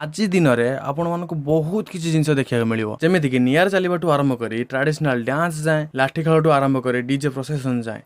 आज दिन में आपण मानक बहुत किसी जिन देखा मिले जमीक निआर चलू आरंभ कर ट्रेडिशनल डांस जाए लाठी खेल आरंभ कर डीजे प्रोसेसन जाए।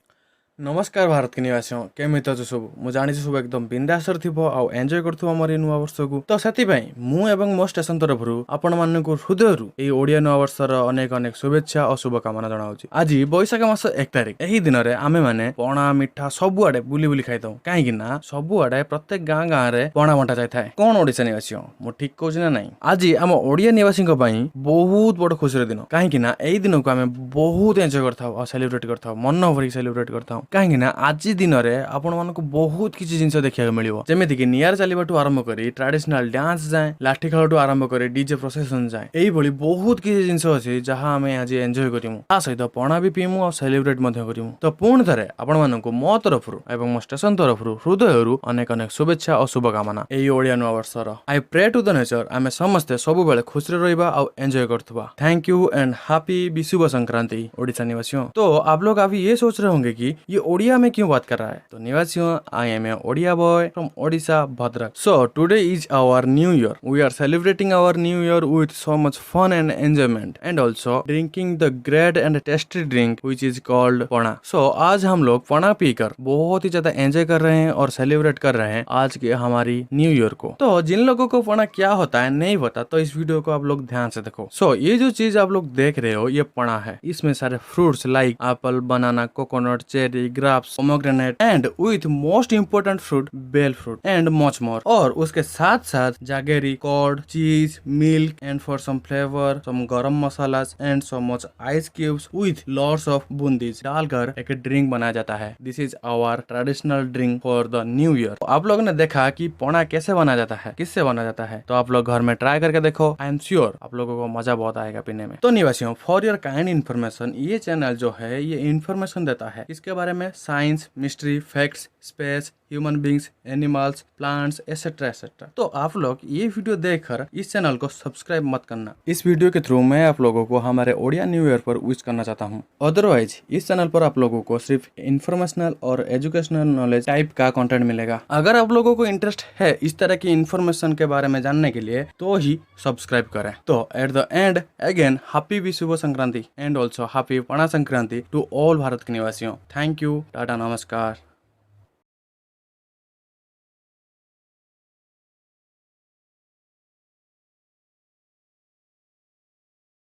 नमस्कार भारत के निवासी केमित अच्छे सब मुझे जानी सब एकदम बिंदासर थी एंजॉय कर मोर नुआ वर्ष को तो से मो स्टेशन तरफ आपण मान हृदय ओडिया नुआ वर्षर अनेक अनेक शुभेच्छा और शुभकामना जनाऊँ। आज बैशाख मास 1 तारिख यही दिन में आम मैंने पणा मिठा सबुआडे बुली बुली खाई कहीं सबुआडे प्रत्येक गाँ गाँव में पणा बंटा जाए कौन ओडिशा निवासी मु ठीक कहूँ ना नहीं। आज आम ओडिया निवासी बहुत बड़ खुशी दिन कहीं दिन को आम बहुत एंजॉय करता सेलिब्रेट करता मन भरिक सेलिब्रेट करता कहीं आज दिन में आपण मानक बहुत किसी जिन देखा मिले जमीक निआर चलू आरंभ कर ट्रेडिशनल डांस जाए लाठी खेल आरंभ कर डीजे प्रोसेसन जाए यही बहुत किसी जिन अच्छी जहाँ आम आज एंजॉय करूँ सहित पणा भी पीमु और सेलिब्रेट करूँ। तो पुणी थे आपण मानक मो तरफ एवं मो स्टेशन तरफ हृदय अनेक अनेक शुभेच्छा और शुभकामना यही ओडिया नुआ वर्षर। I pray to the nature आम समस्ते सब बेले खुशी रहा और एंजॉय करथुबा। Thank you and happy Vishubha Sankranti Odisha निवासियों। तो आप लोग अभी ये सोच रहे होंगे कि ये ओडिया में क्यों बात कर रहा है। तो निवासियों I am a Odia boy from Odisha Bhadrak. So today is our new year. We are celebrating our new year with so much fun and enjoyment and also drinking the great and tasty drink which is called pana. So आज हम लोग पणा पीकर बहुत ही ज्यादा enjoy कर रहे हैं और सेलिब्रेट कर रहे हैं आज के हमारी न्यू ईयर को। तो जिन लोगों को पणा क्या होता है नहीं पता तो इस वीडियो को आप लोग ध्यान से देखो। सो ये जो चीज आप लोग देख रहे हो ये पणा है। इसमें सारे fruits like apple banana coconut cherry grapes pomegranate and with most important fruit bael fruit and much more. और उसके साथ साथ jaggery curd cheese milk and for some flavour some garam masala and so much ice cubes with lots of boondis डालकर एक drink बनाया जाता है। This is our traditional drink for the new year. आप लोगों ने देखा कि पणा कैसे बना जाता है किससे बना जाता है तो आप लोग घर में ट्राई करके देखो। आई एम श्योर आप लोगों को मजा बहुत आएगा पीने में। तो निवासियों फॉर योर काइंड इन्फॉर्मेशन ये चैनल जो है ये इन्फॉर्मेशन देता है इसके बारे में science mystery facts space human beings animals plants etcetera etcetera. तो आप लोग ये वीडियो देखकर इस चैनल को सब्सक्राइब मत करना। इस वीडियो के थ्रू मैं आप लोगों को हमारे ओडिया न्यू ईयर पर विश करना चाहता हूँ। अदरवाइज इस चैनल पर आप लोगों को सिर्फ इन्फॉर्मेशनल और एजुकेशनल नॉलेज टाइप का कंटेंट मिलेगा। अगर आप लोगों को इंटरेस्ट है इस तरह की इन्फॉर्मेशन के बारे में जानने के लिए तो ही सब्सक्राइब करें। तो at the end again happy Vishubha Sankranti and also happy Pana Sankranti to all Bharat के निवासियों। थैंक यू टाटा नमस्कार।